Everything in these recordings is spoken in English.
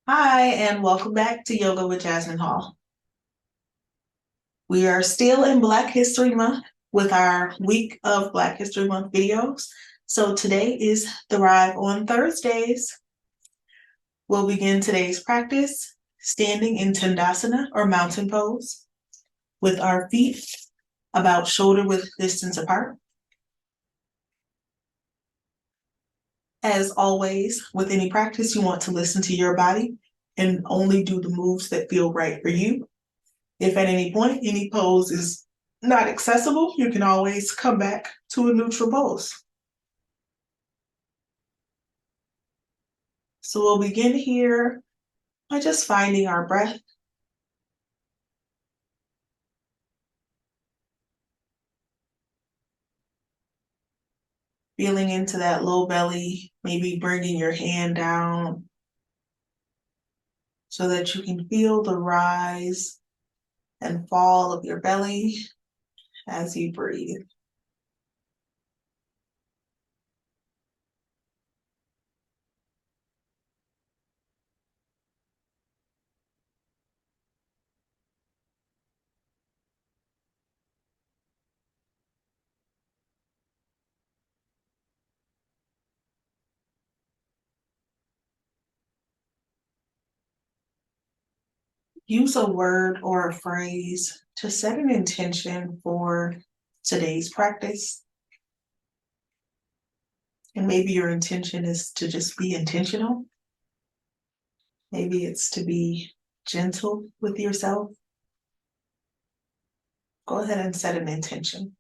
Hi, and welcome back to Yoga with Jasmine Hall. We are still in Black History Month with our Week of Black History Month videos. So today is Thrive on Thursdays. We'll begin today's practice standing in Tandasana or mountain pose with our feet about shoulder width distance apart. As always, with any practice, you want to listen to your body and only do the moves that feel right for you. If at any point any pose is not accessible, you can always come back to a neutral pose. So we'll begin here by just finding our breath. Feeling into that low belly, maybe bringing your hand down so that you can feel the rise and fall of your belly as you breathe. Use a word or a phrase to set an intention for today's practice. And maybe your intention is to just be intentional. Maybe it's to be gentle with yourself. Go ahead and set an intention.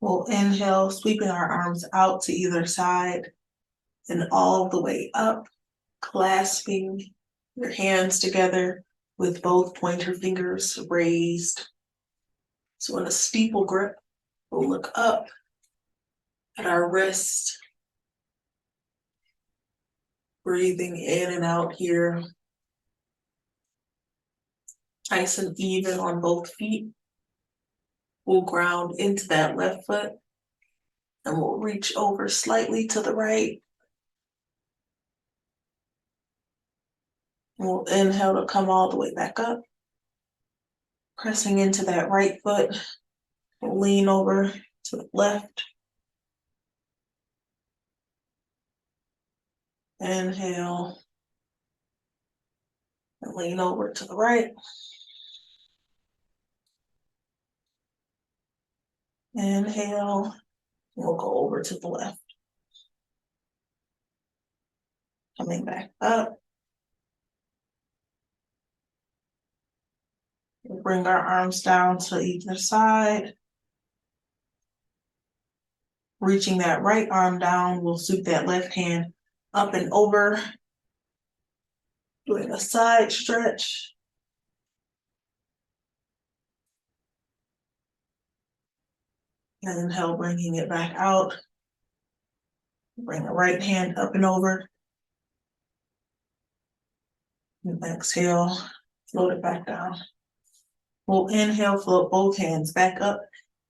We'll inhale, sweeping our arms out to either side and all the way up, clasping your hands together with both pointer fingers raised. So in a steeple grip, we'll look up at our wrist, breathing in and out here, nice and even on both feet. We'll ground into that left foot and we'll reach over slightly to the right. We'll inhale to come all the way back up. Pressing into that right foot, we'll lean over to the left. Inhale and lean over to the right. Inhale, we'll go over to the left. Coming back up. We'll bring our arms down to either side. Reaching that right arm down, we'll sweep that left hand up and over. Doing a side stretch. Inhale, bringing it back out. Bring the right hand up and over. And exhale, float it back down. We'll inhale, float both hands back up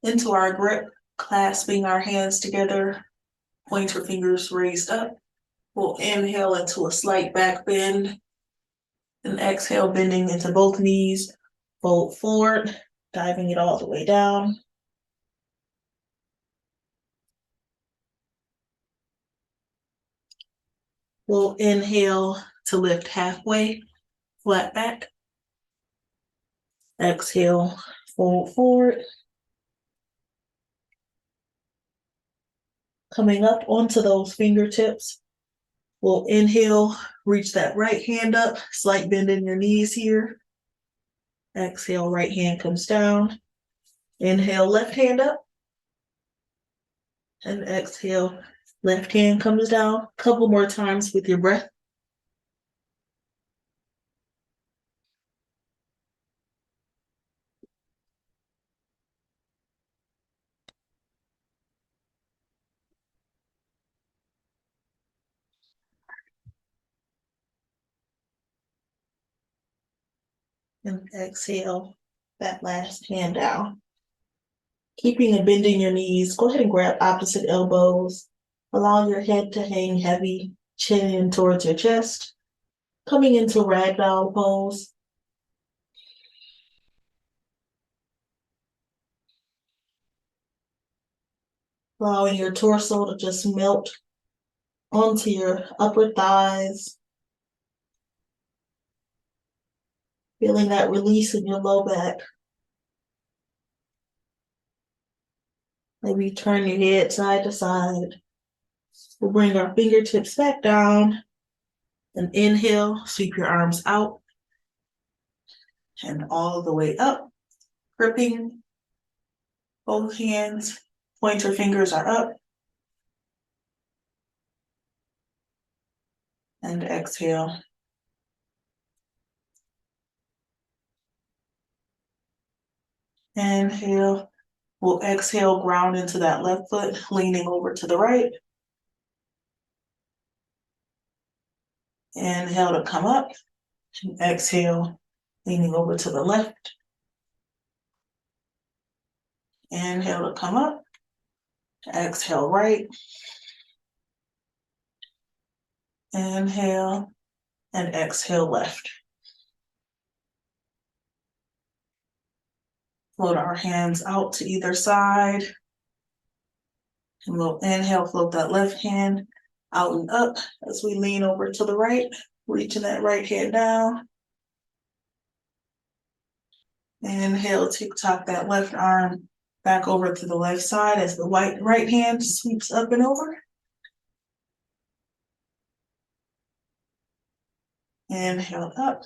into our grip, clasping our hands together, pointer fingers raised up. We'll inhale into a slight back bend, and exhale, bending into both knees, fold forward, diving it all the way down. We'll inhale to lift halfway, flat back. Exhale, fold forward. Coming up onto those fingertips, we'll inhale, reach that right hand up, slight bend in your knees here. Exhale, right hand comes down. Inhale, left hand up. And exhale, left hand comes down. Couple more times with your breath. And exhale that last hand down. Keeping and bending your knees, go ahead and grab opposite elbows. Allow your head to hang heavy, chin in towards your chest. Coming into ragdoll pose. Allowing your torso to just melt onto your upper thighs. Feeling that release in your low back. Maybe turn your head side to side. We'll bring our fingertips back down and inhale, sweep your arms out and all the way up, gripping both hands, pointer fingers are up. And exhale. Inhale. We'll exhale, ground into that left foot, leaning over to the right. Inhale to come up. And exhale, leaning over to the left. Inhale to come up. Exhale right. Inhale and exhale left. Float our hands out to either side. And we'll inhale, float that left hand out and up as we lean over to the right, reaching that right hand down. Inhale, tick-tock that left arm back over to the left side as the right hand sweeps up and over. Inhale up.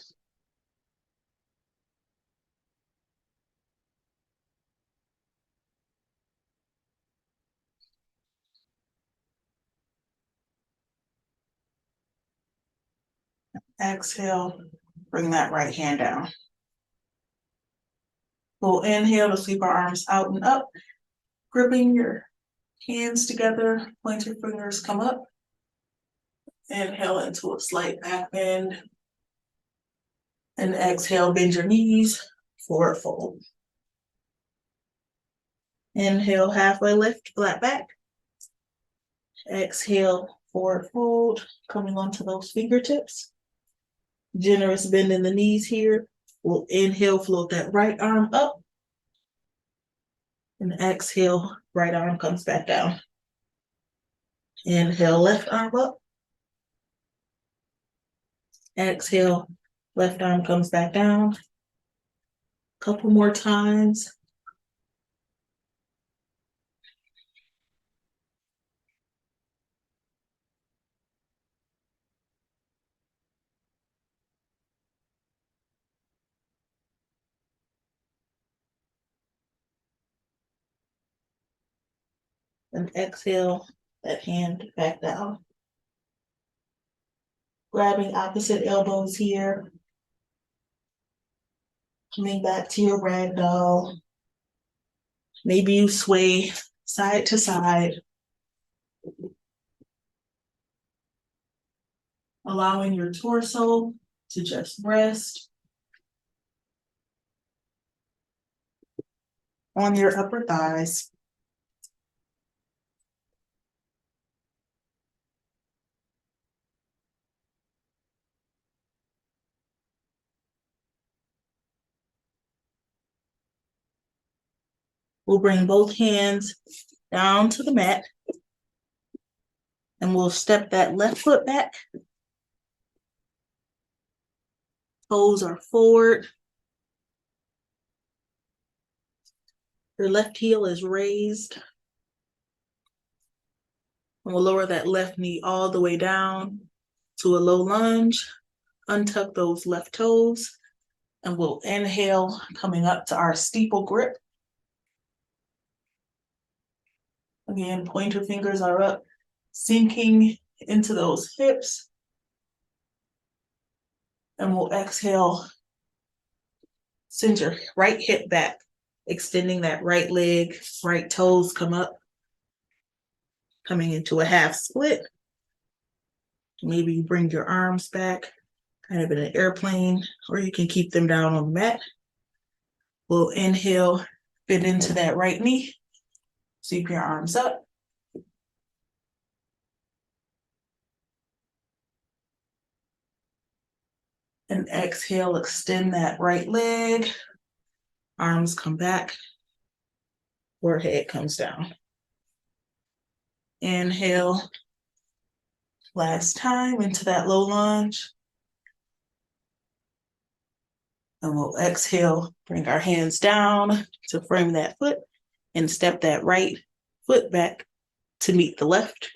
Exhale, bring that right hand down. We'll inhale to sweep our arms out and up, gripping your hands together, pointer fingers come up. Inhale into a slight back bend. And exhale, bend your knees, forward fold. Inhale, halfway lift, flat back. Exhale, forward fold, coming onto those fingertips. Generous bend in the knees here. We'll inhale, float that right arm up. And exhale, right arm comes back down. Inhale, left arm up. Exhale, left arm comes back down. Couple more times. And exhale, that hand back down. Grabbing opposite elbows here. Coming back to your ragdoll. Maybe you sway side to side. Allowing your torso to just rest on your upper thighs. We'll bring both hands down to the mat. And we'll step that left foot back. Toes are forward. Your left heel is raised. And we'll lower that left knee all the way down to a low lunge. Untuck those left toes. And we'll inhale, coming up to our steeple grip. Again, pointer fingers are up, sinking into those hips. And we'll exhale, send your right hip back, extending that right leg, right toes come up, coming into a half split. Maybe you bring your arms back, kind of in an airplane, or you can keep them down on the mat. We'll inhale, bend into that right knee, sweep your arms up. And exhale, extend that right leg, arms come back, forehead comes down. Inhale, last time into that low lunge. And we'll exhale, bring our hands down to frame that foot and step that right foot back to meet the left.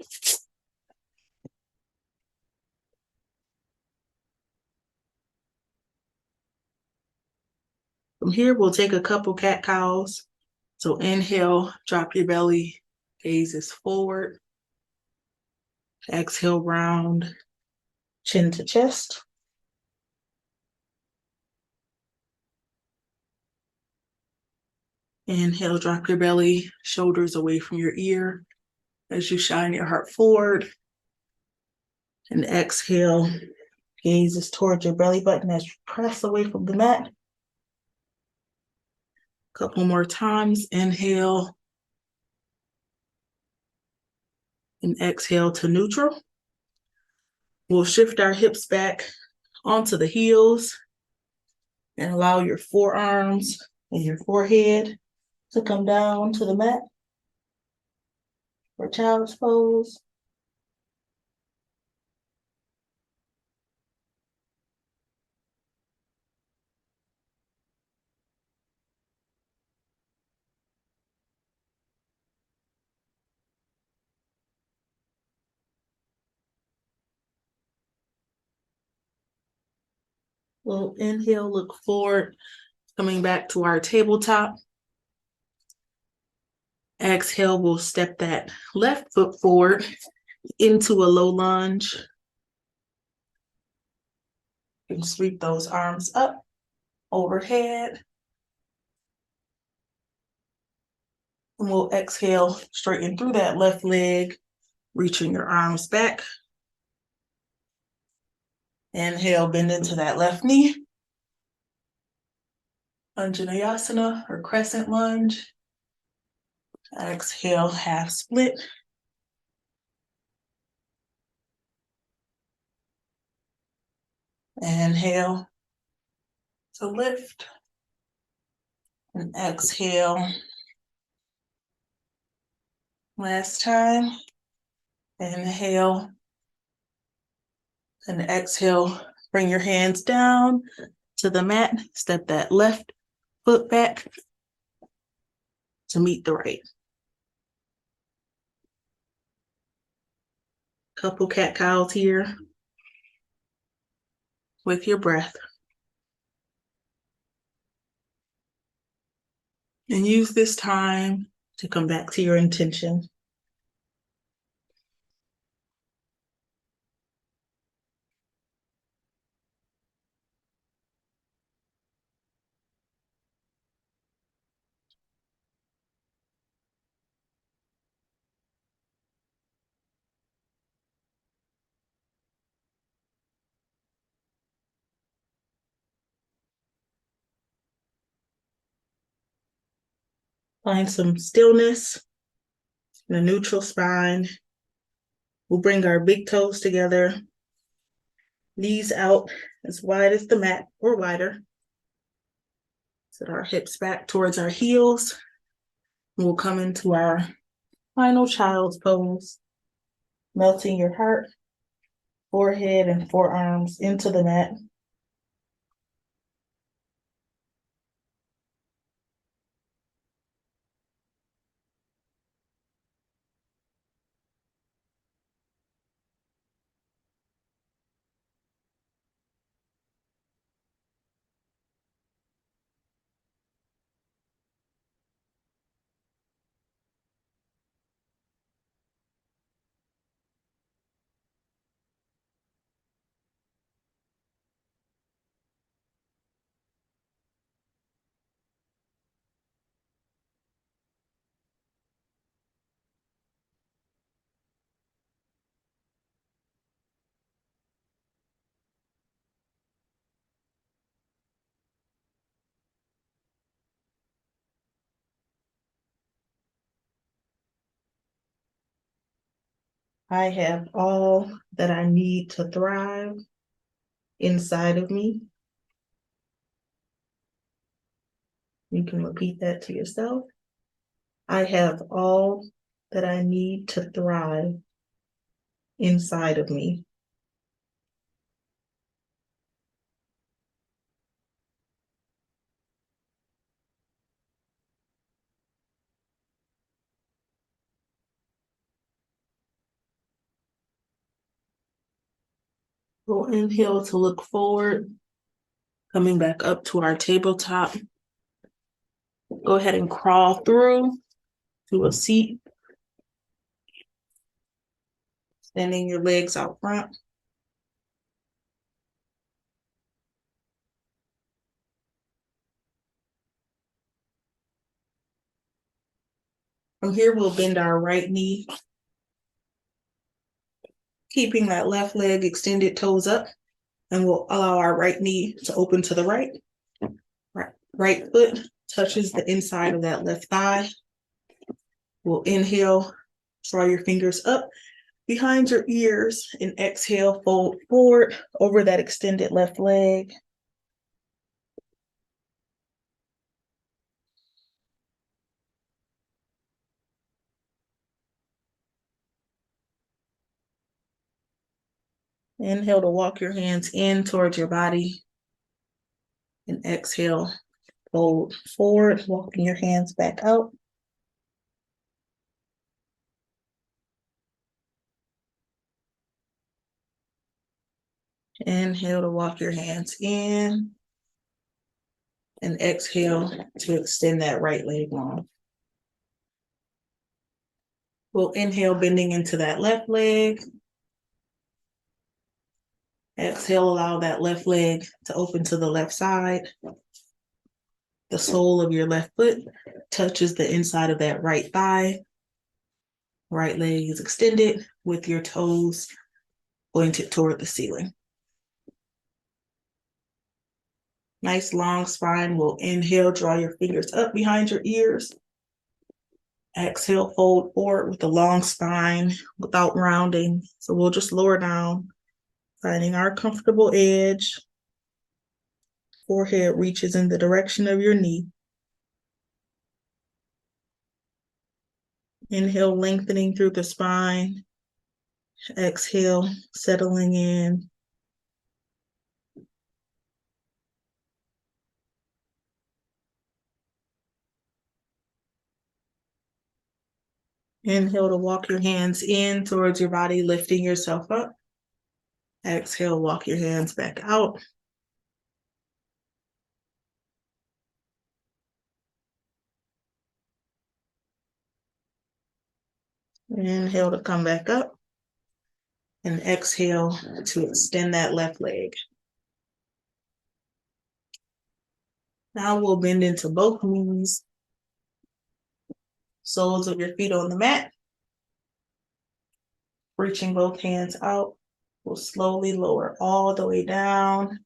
From here, we'll take a couple cat-cows. So inhale, drop your belly, gazes forward. Exhale, round, chin to chest. Inhale, drop your belly, shoulders away from your ear as you shine your heart forward. And exhale, gazes towards your belly button as you press away from the mat. Couple more times. Inhale. And exhale to neutral. We'll shift our hips back onto the heels and allow your forearms and your forehead to come down to the mat for child's pose. We'll inhale, look forward, coming back to our tabletop. Exhale, we'll step that left foot forward into a low lunge. You can sweep those arms up overhead. And we'll exhale, straighten through that left leg, reaching your arms back. Inhale, bend into that left knee. Anjaneyasana or crescent lunge. Exhale, half split. Inhale to lift. And exhale. Last time. Inhale. And exhale. Bring your hands down to the mat. Step that left foot back to meet the right. Couple cat-cows here with your breath. And use this time to come back to your intention. Find some stillness in a neutral spine. We'll bring our big toes together, knees out as wide as the mat or wider. Set our hips back towards our heels. We'll come into our final child's pose, melting your heart, forehead, and forearms into the mat. I have all that I need to thrive inside of me. You can repeat that to yourself. I have all that I need to thrive inside of me. We'll inhale to look forward, coming back up to our tabletop. Go ahead and crawl through to a seat, extending your legs out front. From here, we'll bend our right knee, keeping that left leg extended, toes up, and we'll allow our right knee to open to the right. Right foot touches the inside of that left thigh. We'll inhale, draw your fingers up behind your ears, and exhale, fold forward over that extended left leg. Inhale to walk your hands in towards your body, and exhale, fold forward, walking your hands back out. Inhale to walk your hands in, and exhale to extend that right leg long. We'll inhale, bending into that left leg. Exhale, allow that left leg to open to the left side. The sole of your left foot touches the inside of that right thigh. Right leg is extended with your toes pointed toward the ceiling. Nice long spine. We'll inhale, draw your fingers up behind your ears. Exhale, fold forward with a long spine without rounding. So we'll just lower down, finding our comfortable edge. Forehead reaches in the direction of your knee. Inhale, lengthening through the spine. Exhale, settling in. Inhale to walk your hands in towards your body, lifting yourself up. Exhale, walk your hands back out. Inhale to come back up. And exhale to extend that left leg. Now we'll bend into both knees. Soles of your feet on the mat. Reaching both hands out. We'll slowly lower all the way down.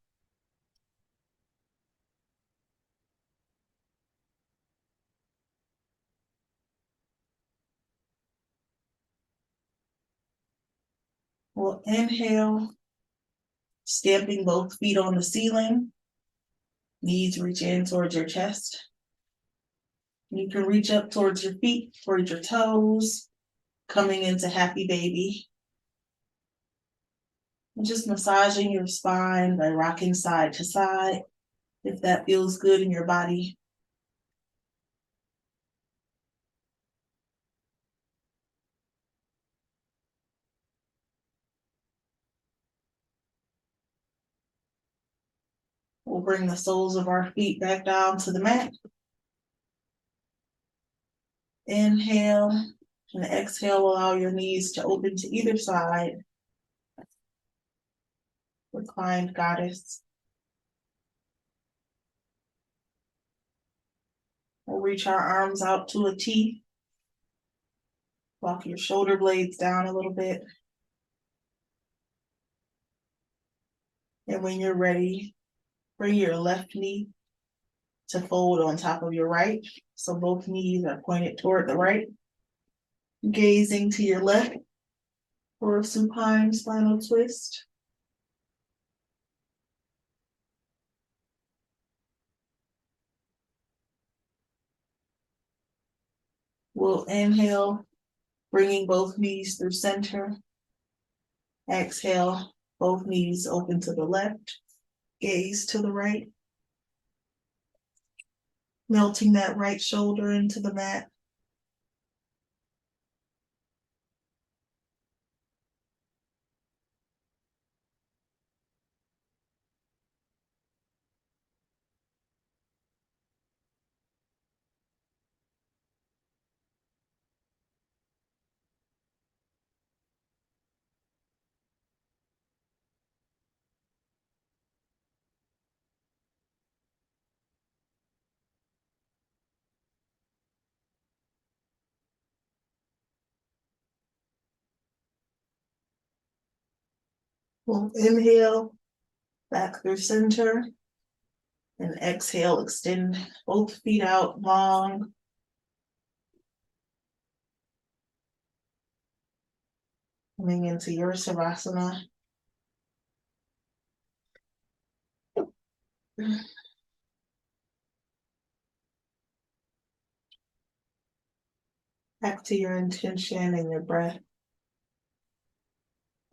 We'll inhale, stamping both feet on the ceiling. Knees reach in towards your chest. You can reach up towards your feet, towards your toes, coming into happy baby. And just massaging your spine by rocking side to side, if that feels good in your body. We'll bring the soles of our feet back down to the mat. Inhale and exhale, allow your knees to open to either side. Reclined goddess. We'll reach our arms out to a T. Walk your shoulder blades down a little bit. And when you're ready, bring your left knee to fold on top of your right. So both knees are pointed toward the right. Gazing to your left. or supine spinal twist. We'll inhale, bringing both knees through center. Exhale, both knees open to the left, gaze to the right. Melting that right shoulder into the mat. We'll inhale back through center and exhale, extend both feet out long. Coming into your Savasana. Back to your intention and your breath.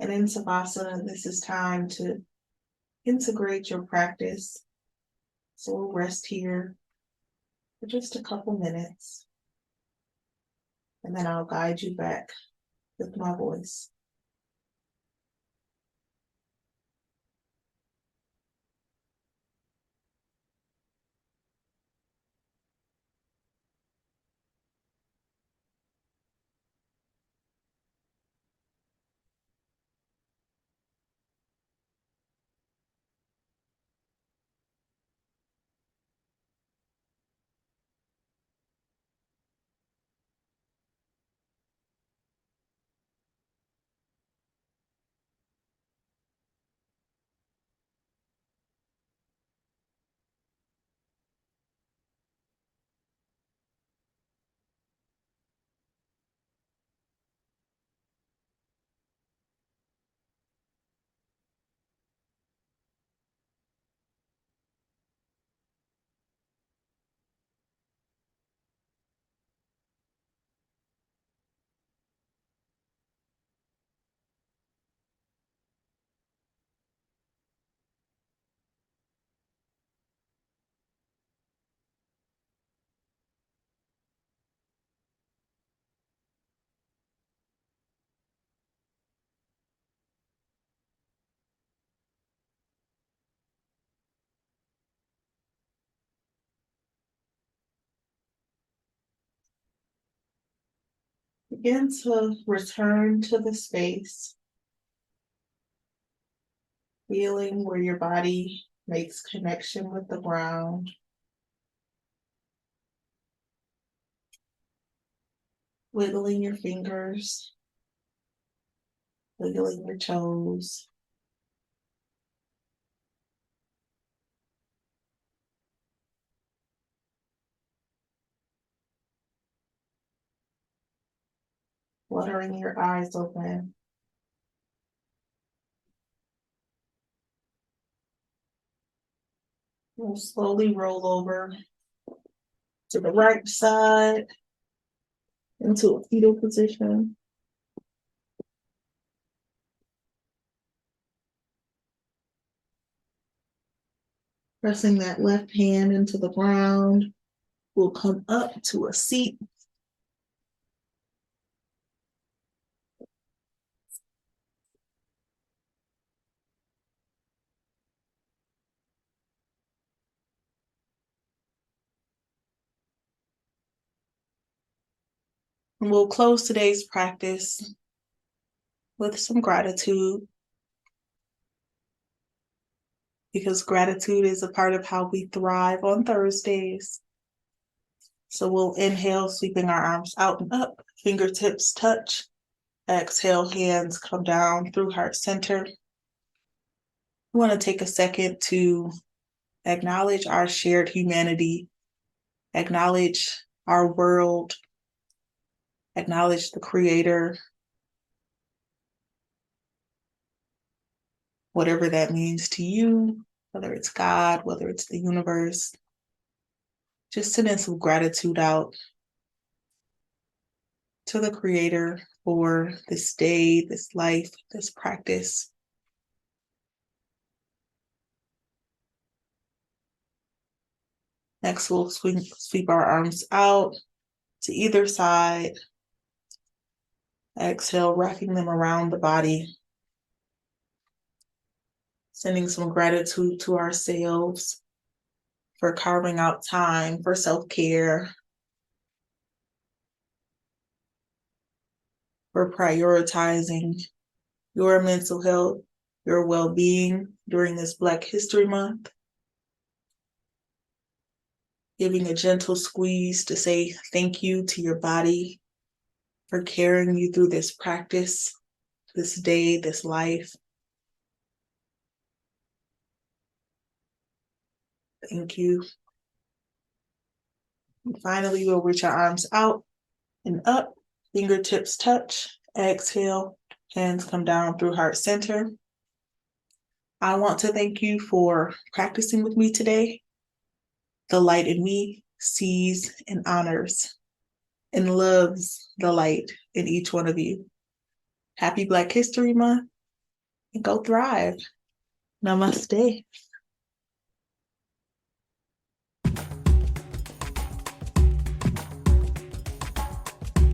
And in Savasana, this is time to integrate your practice. So we'll rest here for just a couple minutes. And then I'll guide you back with my voice. Begin to return to the space, feeling where your body makes connection with the ground. Wiggling your fingers, wiggling your toes. Fluttering your eyes open. We'll slowly roll over to the right side into a fetal position. Pressing that left hand into the ground. We'll come up to a seat. And we'll close today's practice with some gratitude, because gratitude is a part of how we thrive on Thursdays. So we'll inhale, sweeping our arms out and up, fingertips touch. Exhale, hands come down through heart center. We want to take a second to acknowledge our shared humanity, acknowledge our world, acknowledge the Creator, whatever that means to you, whether it's God, whether it's the universe. Just sending some gratitude out to the Creator for this day, this life, this practice. Next, we'll sweep our arms out to either side. Exhale, wrapping them around the body. Sending some gratitude to ourselves for carving out time for self-care, for prioritizing your mental health, your well-being during this Black History Month. Giving a gentle squeeze to say thank you to your body for carrying you through this practice, this day, this life. Thank you. And finally, we'll reach our arms out and up, fingertips touch. Exhale, hands come down through heart center. I want to thank you for practicing with me today. The light in me sees and honors and loves the light in each one of you. Happy Black History Month and go thrive. Namaste.